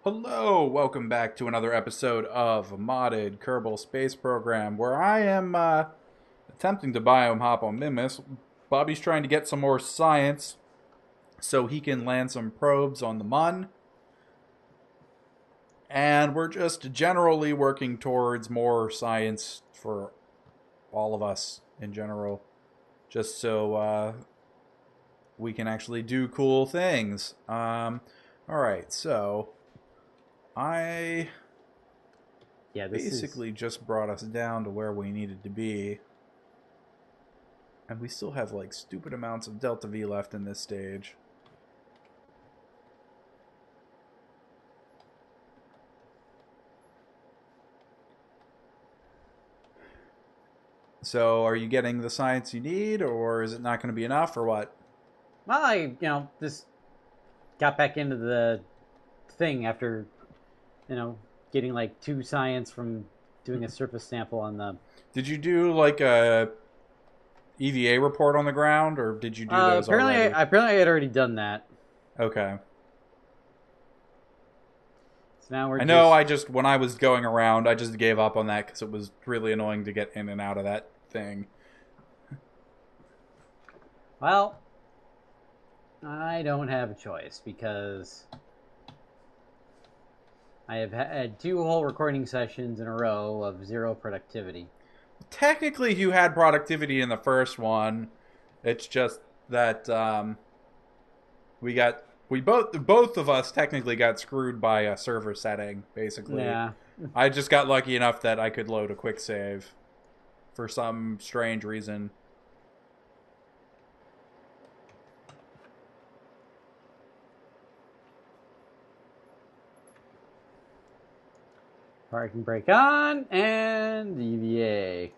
Hello, welcome back to another episode of Modded Kerbal Space Program, where I am attempting to biome hop on Mimus. Bobby's trying to get some more science so he can land some probes on the Mun. And we're just generally working towards more science for all of us in general, just so we can actually do cool things. Alright, so I this basically just brought us down to where we needed to be. And we still have like stupid amounts of Delta V left in this stage. So are you getting the science you need, or is it not going to be enough, or what? Well, I just got back into the thing after getting like 2 science from doing a surface sample on the. Did you do like a EVA report on the ground, or did you do those already? Apparently, I had already done that. Okay. So now I know. When I was going around, I just gave up on that because it was really annoying to get in and out of that thing. Well, I don't have a choice because I have had 2 whole recording sessions in a row of 0 productivity. Technically, you had productivity in the first one. It's just that both of us technically got screwed by a server setting, basically. Yeah. I just got lucky enough that I could load a quick save for some strange reason. Parking brake on and EVA.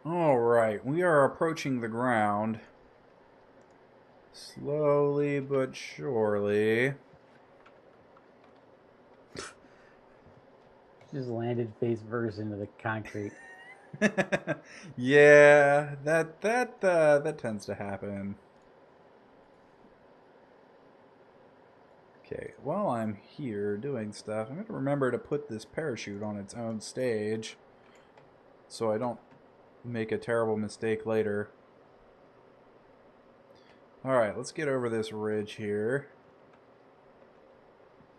Alright, we are approaching the ground. Slowly but surely. Just landed face first into the concrete. Yeah, that tends to happen. Okay, while I'm here doing stuff, I'm going to remember to put this parachute on its own stage so I don't make a terrible mistake later. Alright, let's get over this ridge here.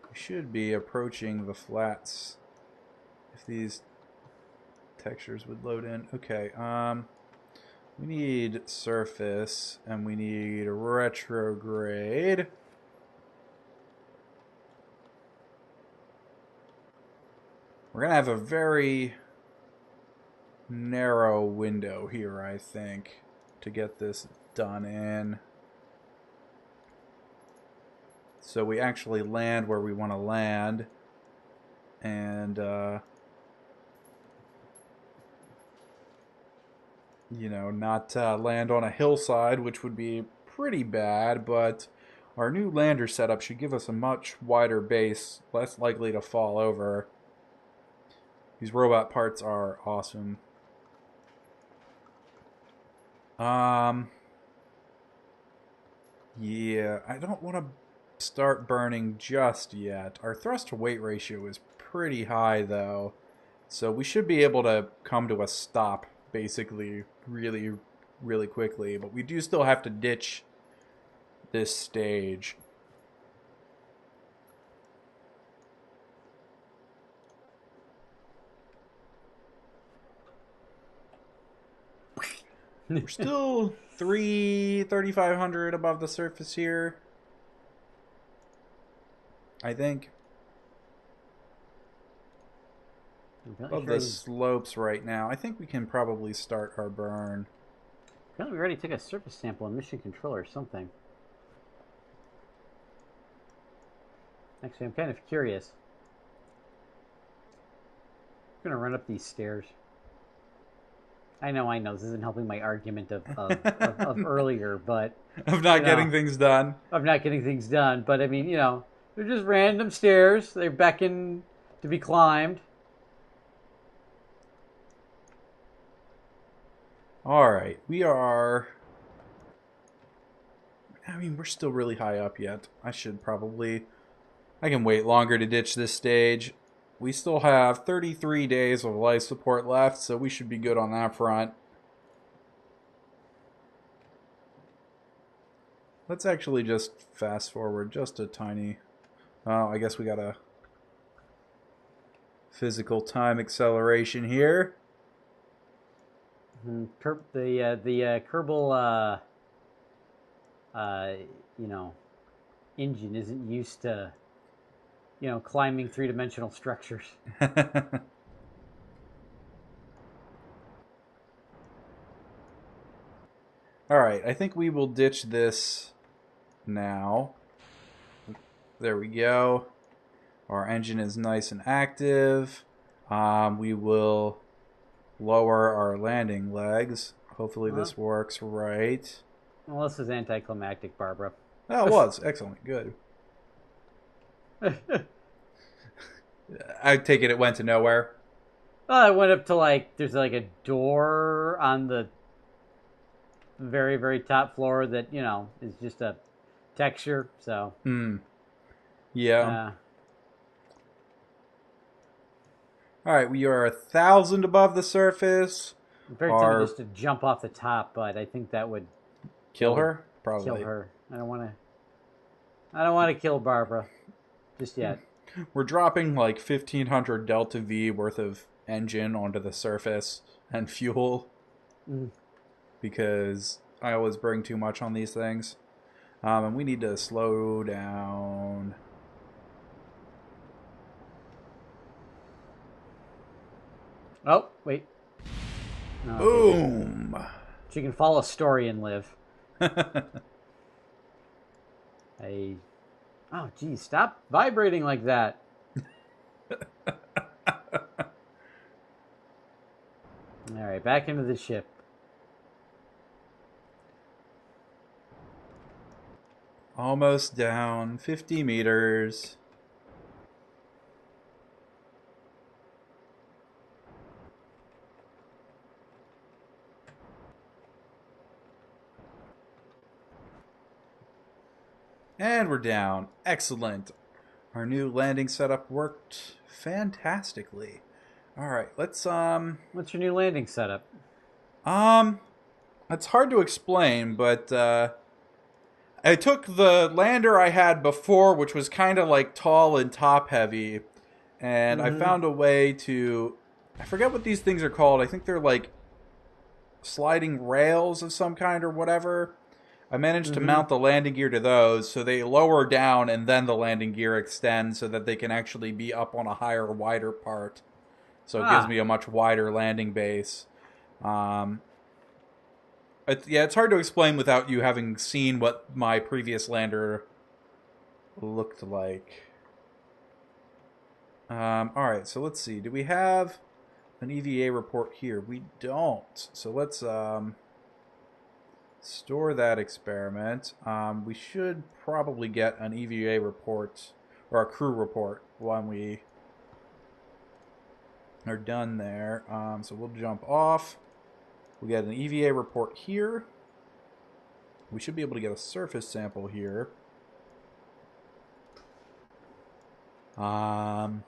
We should be approaching the flats if these textures would load in. Okay, we need surface and we need retrograde. We're going to have a very narrow window here, I think, to get this done in. So we actually land where we want to land. And, not land on a hillside, which would be pretty bad, but our new lander setup should give us a much wider base, less likely to fall over. These robot parts are awesome. Yeah, I don't want to start burning just yet. Our thrust to weight ratio is pretty high, though, so we should be able to come to a stop, basically, really, really quickly, but we do still have to ditch this stage. We're still 3,500 above the surface here, I think. Above the slopes right now. I think we can probably start our burn. Apparently we already took a surface sample in mission control or something. Actually, I'm kind of curious. I'm going to run up these stairs. I know, this isn't helping my argument of earlier, but... Of not getting things done. Of not getting things done, but I mean, they're just random stairs. They beckon to be climbed. Alright, we are I mean, we're still really high up yet. I can wait longer to ditch this stage. We still have 33 days of life support left, so we should be good on that front. Let's actually just fast forward just a tiny... Oh, I guess we got a physical time acceleration here. The Kerbal, you know, engine isn't used to, you know, climbing three-dimensional structures. Alright, I think we will ditch this now. There we go. Our engine is nice and active. We will lower our landing legs. Hopefully this works right. Well, this is anticlimactic, Barbara. Oh, it was. Excellent. Good. I take it went to nowhere. I went up to, like, there's like a door on the very, very top floor that, you know, is just a texture, so. Yeah. Alright, we are 1,000 above the surface. I'm very tempted just to jump off the top, but I think that would kill her? Probably. Kill her. I don't want to kill Barbara just yet. We're dropping like 1,500 Delta V worth of engine onto the surface and fuel. Because I always bring too much on these things. And we need to slow down. Oh, wait. No, boom! She can follow a story and live. Oh, geez, stop vibrating like that. All right, back into the ship. Almost down 50 meters. And we're down. Excellent. Our new landing setup worked fantastically. All right, let's What's your new landing setup? It's hard to explain, but I took the lander I had before, which was kind of like tall and top heavy, and I found a way to, I forget what these things are called. I think they're like sliding rails of some kind or whatever. I managed to mount the landing gear to those, so they lower down and then the landing gear extends so that they can actually be up on a higher, wider part. So it gives me a much wider landing base. It's hard to explain without you having seen what my previous lander looked like. Alright, so let's see. Do we have an EVA report here? We don't. So let's store that experiment. We should probably get an EVA report, or a crew report, when we are done there. So we'll jump off. We get an EVA report here. We should be able to get a surface sample here. And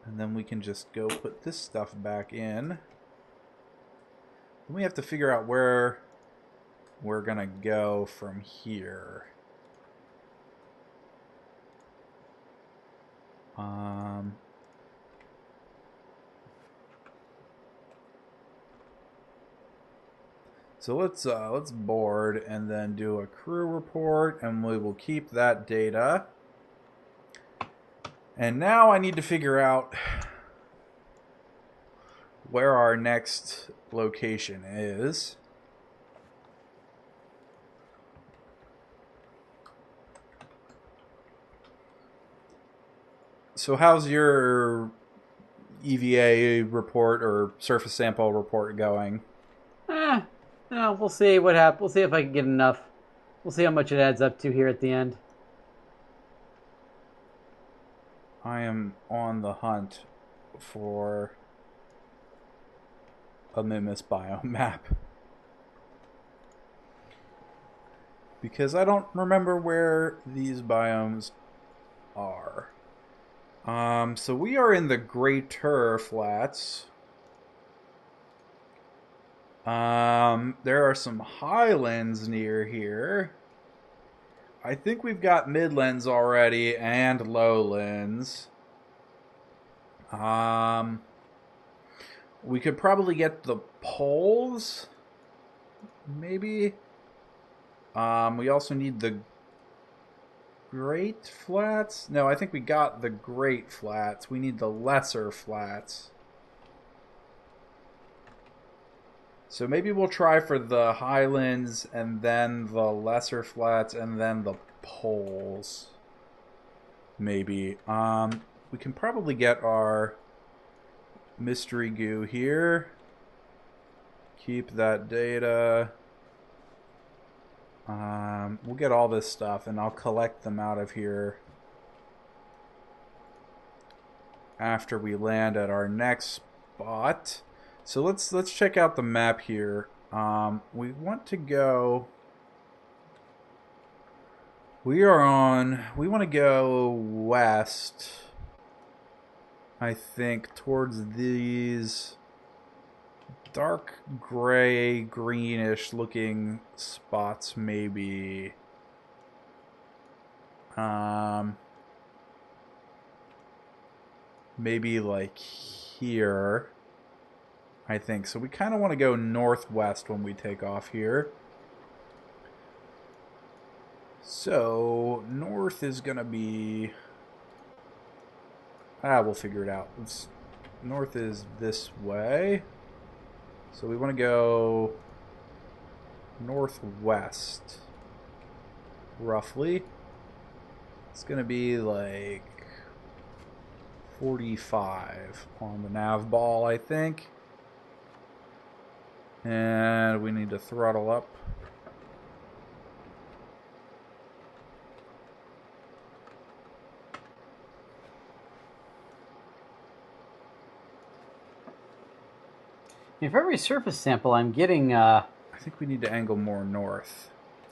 then we can just go put this stuff back in. Then we have to figure out where we're gonna go from here. So let's board and then do a crew report, and we will keep that data. And now I need to figure out where our next location is. So how's your EVA report or surface sample report going? No, we'll see what happens. We'll see if I can get enough. We'll see how much it adds up to here at the end. I am on the hunt for a Mimus biome map. because I don't remember where these biomes are. So we are in the Greater Flats. There are some highlands near here. I think we've got midlands already and lowlands. We could probably get the poles, maybe. We also need the Great Flats. No, I think we got the Great Flats. We need the Lesser Flats. So maybe we'll try for the highlands and then the Lesser Flats and then the poles. Maybe. We can probably get our mystery goo here. Keep that data. We'll get all this stuff and I'll collect them out of here after we land at our next spot. So let's check out the map here. We want to go. We want to go west. I think towards these dark gray, greenish looking spots, maybe. Maybe like here. I think so. We kind of want to go northwest when we take off here. So north is gonna be. We'll figure it out. North is this way. So we want to go northwest, roughly. It's going to be like 45 on the nav ball, I think. And we need to throttle up. For every surface sample, I'm getting. I think we need to angle more north.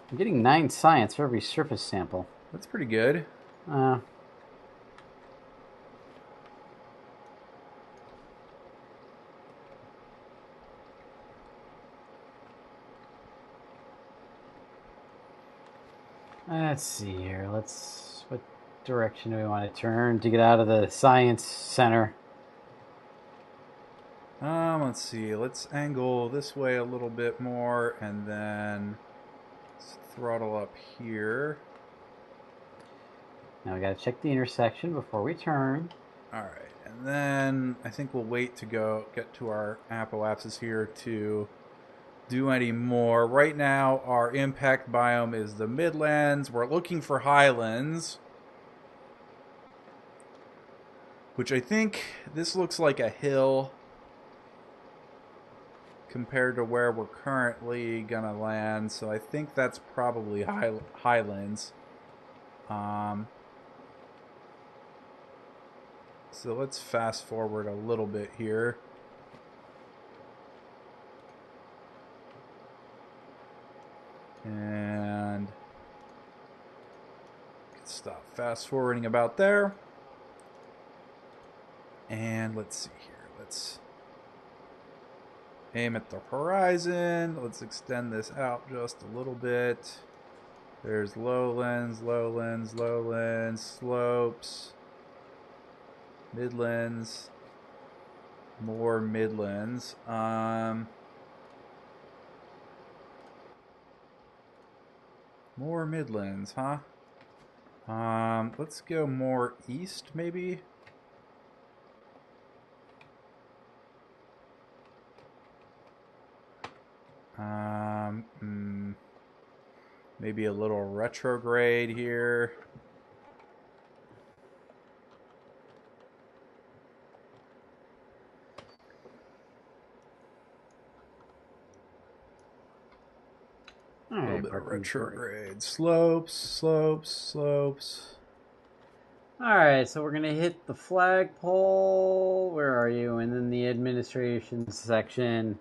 I'm getting 9 science for every surface sample. That's pretty good. Let's see here. What direction do we want to turn to get out of the science center? Let's see. Let's angle this way a little bit more, and then let's throttle up here. Now we got to check the intersection before we turn. All right, and then I think we'll wait to get to our apoapsis here to do any more. Right now, our impact biome is the Midlands. We're looking for highlands, which I think this looks like a hill compared to where we're currently gonna land, so I think that's probably highlands. So let's fast forward a little bit here. And stop fast forwarding about there. And let's see here. Let's aim at the horizon. Let's extend this out just a little bit. There's lowlands, lowlands, lowlands, slopes, midlands, more midlands. More midlands, huh? Let's go more east, maybe. Maybe a little retrograde here. A little bit of retrograde. Slopes, slopes, slopes. Alright, so we're going to hit the flagpole. Where are you? And then the administration section.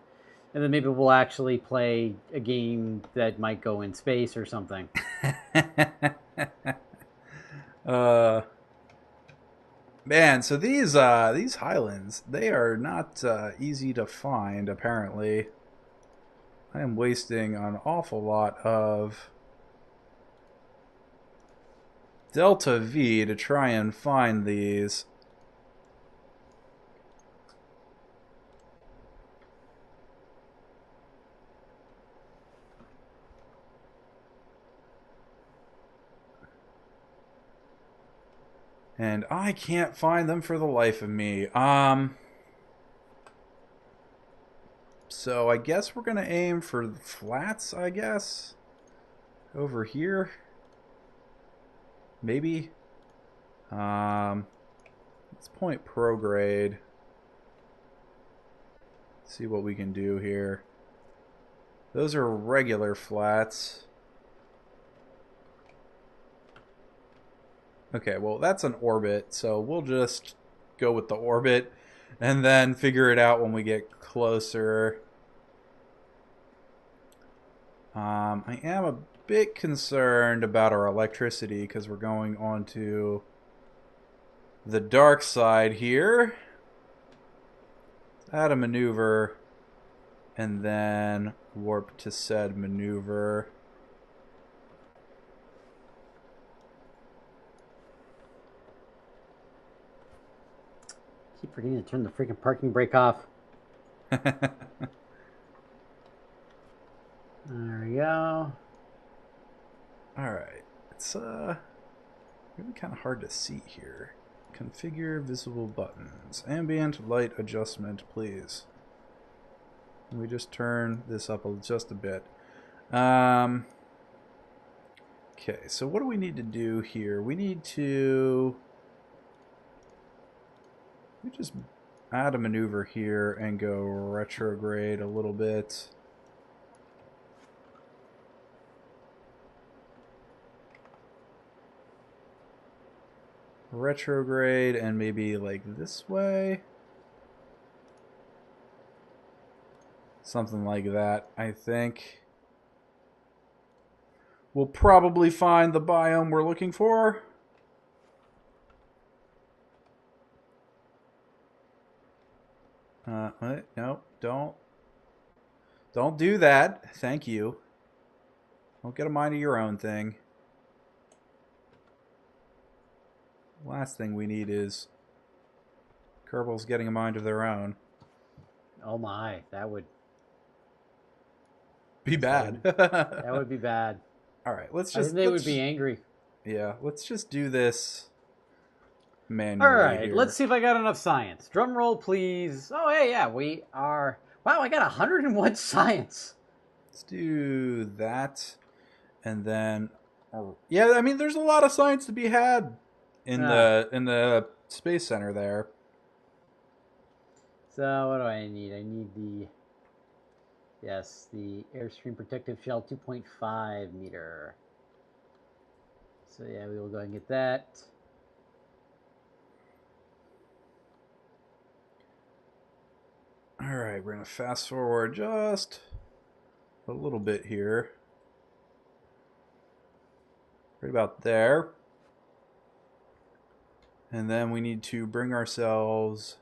And then maybe we'll actually play a game that might go in space or something. uh, Man, so these highlands, they are not easy to find. Apparently, I am wasting an awful lot of Delta V to try and find these. And I can't find them for the life of me. So I guess we're gonna aim for the flats, I guess. Over here. Maybe. Let's point prograde. See what we can do here. Those are regular flats. Okay, well, that's an orbit, so we'll just go with the orbit and then figure it out when we get closer. I am a bit concerned about our electricity because we're going on to the dark side here. Add a maneuver and then warp to said maneuver. Keep forgetting to turn the freaking parking brake off. There we go. Alright. It's really kind of hard to see here. Configure visible buttons. Ambient light adjustment, please. Can we just turn this up just a bit? Okay, so what do we need to do here? We need to... We just add a maneuver here and go retrograde a little bit. Retrograde and maybe like this way. Something like that, I think. We'll probably find the biome we're looking for. What? No, don't do that. Thank you. Don't get a mind of your own thing. Last thing we need is Kerbal's getting a mind of their own. Oh my, that would be bad. That would be bad. All right, let's I just. think they would be angry. Yeah, let's just do this manually. All right, here. let's see if I got enough science. Drum roll, please. Oh, hey, yeah, we are. Wow, I got 101 science. Let's do that, and then, yeah, I mean, there's a lot of science to be had in the space center there. So what do I need? I need the Airstream Protective Shell 2.5 meter. So yeah, we will go and get that. All right, we're gonna fast forward just a little bit here. Right about there. And then we need to bring ourselves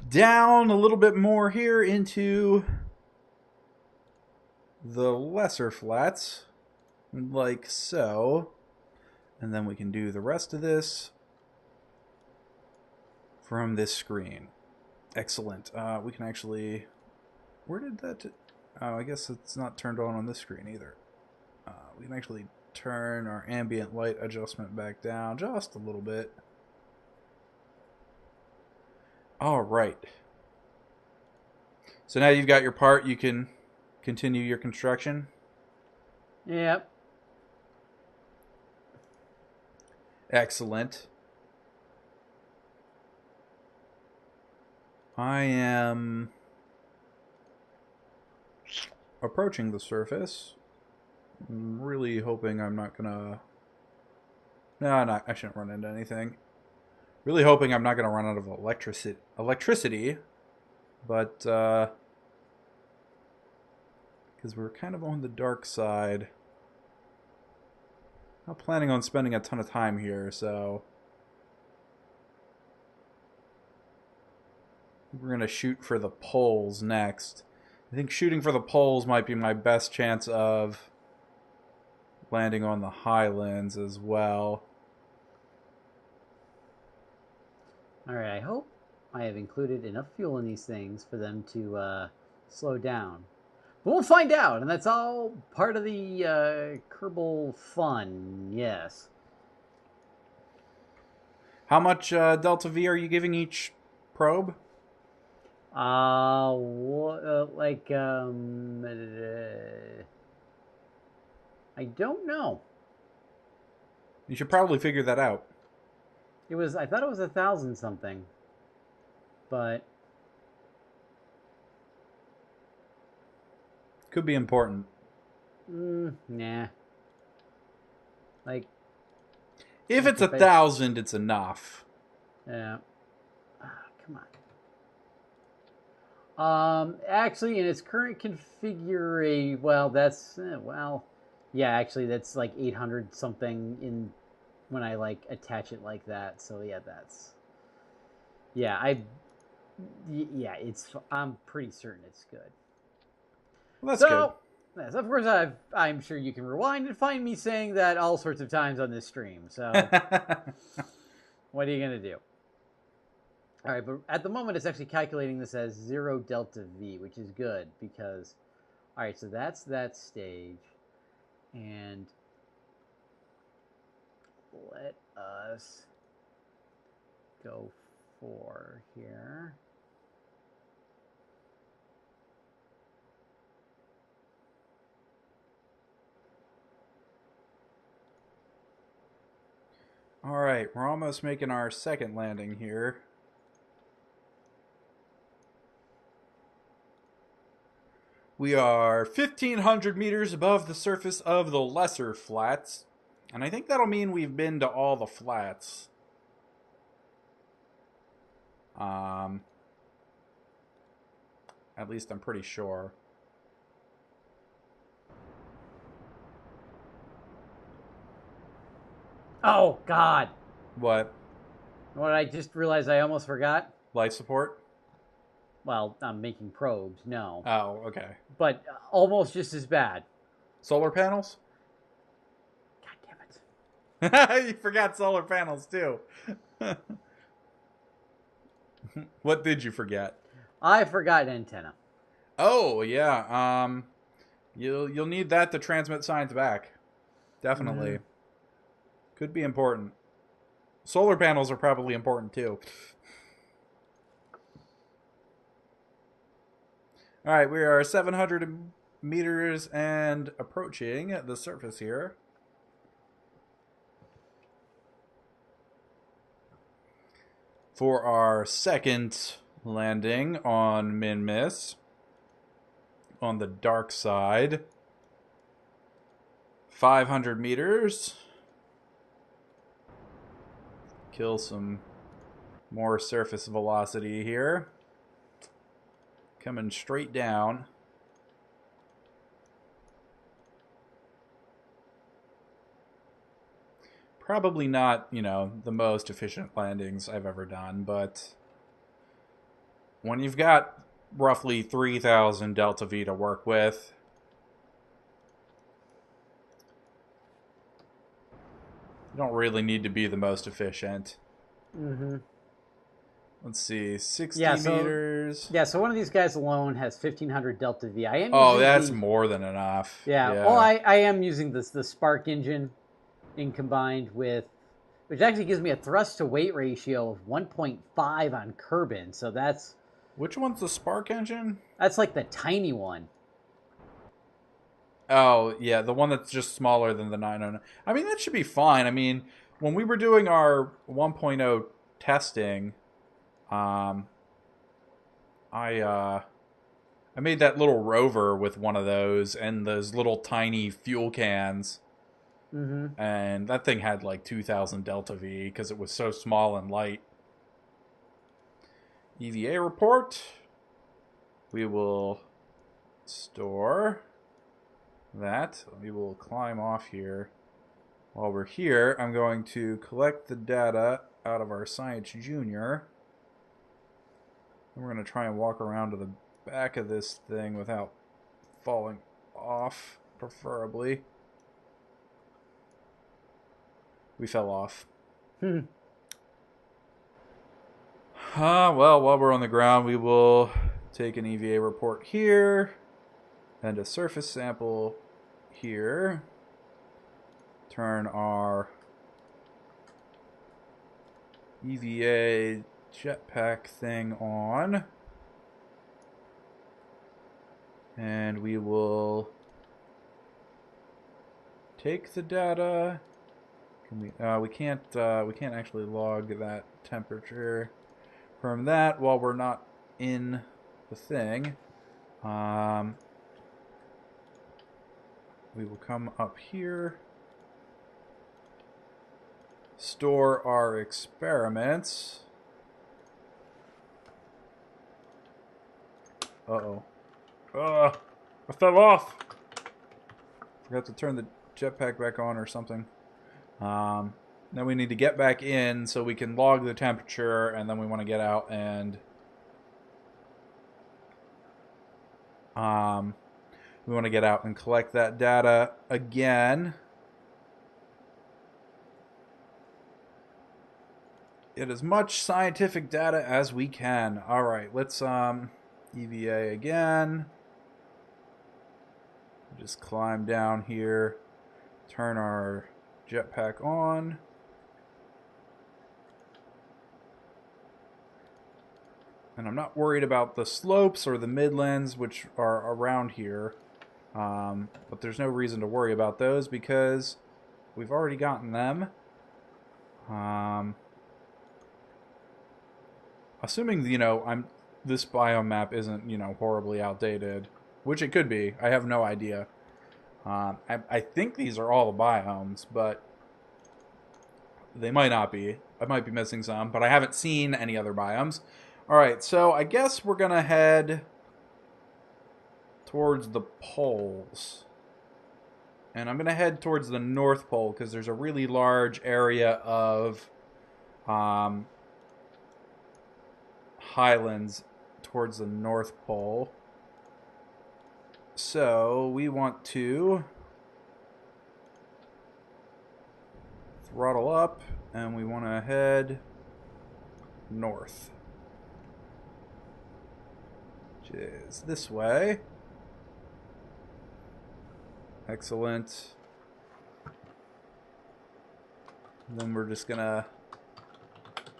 down a little bit more here into the lesser flats, like so. And then we can do the rest of this from this screen. Excellent. We can actually... Where did that... Oh, I guess it's not turned on this screen either. We can actually turn our ambient light adjustment back down just a little bit. All right. So now you've got your part, you can continue your construction. Yep. Excellent. I am approaching the surface. I'm really hoping I'm not gonna... No, I shouldn't run into anything. Really hoping I'm not gonna run out of electricity. But, because we're kind of on the dark side. Not planning on spending a ton of time here, so we're going to shoot for the poles next. I think shooting for the poles might be my best chance of landing on the highlands as well. Alright, I hope I have included enough fuel in these things for them to slow down. But we'll find out, and that's all part of the Kerbal fun, yes. How much Delta V are you giving each probe? I don't know. You should probably figure that out. I thought it was 1,000 something, but could be important. Nah. Like, if it's 1,000, it's enough. Yeah. Come on. Actually, in its current configuration, well, that's yeah. Actually, that's like 800 something in when I like attach it like that. So yeah, it's. I'm pretty certain it's good. Well, that's good. Yes, of course, I'm sure you can rewind and find me saying that all sorts of times on this stream. So, what are you gonna do? All right, but at the moment, it's actually calculating this as 0 delta V, which is good because, all right, so that's that stage, and let us go for here. All right, we're almost making our second landing here. We are 1,500 meters above the surface of the lesser flats. And I think that'll mean we've been to all the flats. At least I'm pretty sure. Oh, God. What? What I just realized I almost forgot? Life support? Well, I'm making probes, no. Oh, okay. But almost just as bad. Solar panels? God damn it. You forgot solar panels, too. What did you forget? I forgot antenna. Oh, yeah. You'll need that to transmit signs back. Definitely. Mm-hmm. Could be important. Solar panels are probably important, too. All right, we are 700 meters and approaching the surface here. For our second landing on Min-Miss, on the dark side, 500 meters. Kill some more surface velocity here. Coming straight down. Probably not, the most efficient landings I've ever done, but when you've got roughly 3,000 delta V to work with, you don't really need to be the most efficient. Mm-hmm. Let's see, 60 meters. Yeah, so one of these guys alone has 1,500 delta V. That's more than enough. Yeah. Well, I am using the Spark engine combined with, which actually gives me a thrust to weight ratio of 1.5 on Kerbin. So that's... Which one's the Spark engine? That's like the tiny one. Oh, yeah, the one that's just smaller than the 909. I mean, that should be fine. I mean, when we were doing our 1.0 testing, I made that little rover with one of those and those little tiny fuel cans. Mm-hmm. And that thing had like 2,000 delta V because it was so small and light. EVA report. We will store that. We will climb off here. While we're here, I'm going to collect the data out of our Science Junior. And we're going to try and walk around to the back of this thing without falling off, preferably. We fell off. Well, while we're on the ground, we will take an EVA report here and a surface sample here. Turn our EVA jetpack thing on. And we will take the data. We can't actually log that temperature from that while we're not in the thing. We will come up here, store our experiments. Uh-oh. I fell off. Forgot to turn the jetpack back on or something. Then we need to get back in so we can log the temperature, and then we want to get out and we want to get out and collect that data again. Get as much scientific data as we can. All right, let's EVA again. Just climb down here, turn our jetpack on. And I'm not worried about the slopes or the midlands, which are around here. But there's no reason to worry about those because we've already gotten them. Assuming, this biome map isn't, horribly outdated, which it could be. I have no idea. I think these are all the biomes, but they might not be. I might be missing some, but I haven't seen any other biomes. Alright, so I guess we're going to head towards the poles. And I'm going to head towards the North Pole because there's a really large area of highlands towards the North Pole. So we want to throttle up and we want to head north. Which is this way. Excellent. And then we're just gonna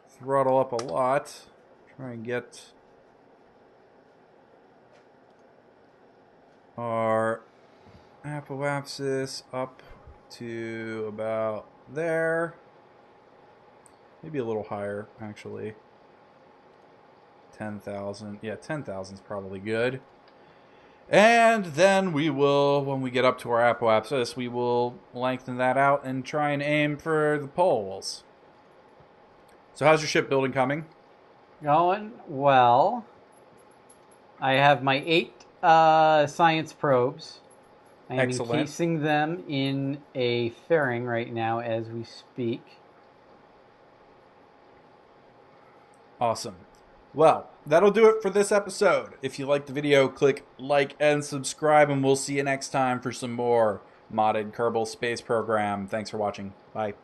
throttle up a lot. Try and get our apoapsis up to about there. Maybe a little higher, actually. 10,000. Yeah, 10,000 is probably good. And then we will, when we get up to our apoapsis, we will lengthen that out and try and aim for the poles. So how's your shipbuilding coming? Going well. I have my 8 science probes. I am Excellent. encasing them in a fairing right now as we speak. Awesome. Well, that'll do it for this episode. If you liked the video, click like and subscribe, and we'll see you next time for some more modded Kerbal Space Program. Thanks for watching. Bye.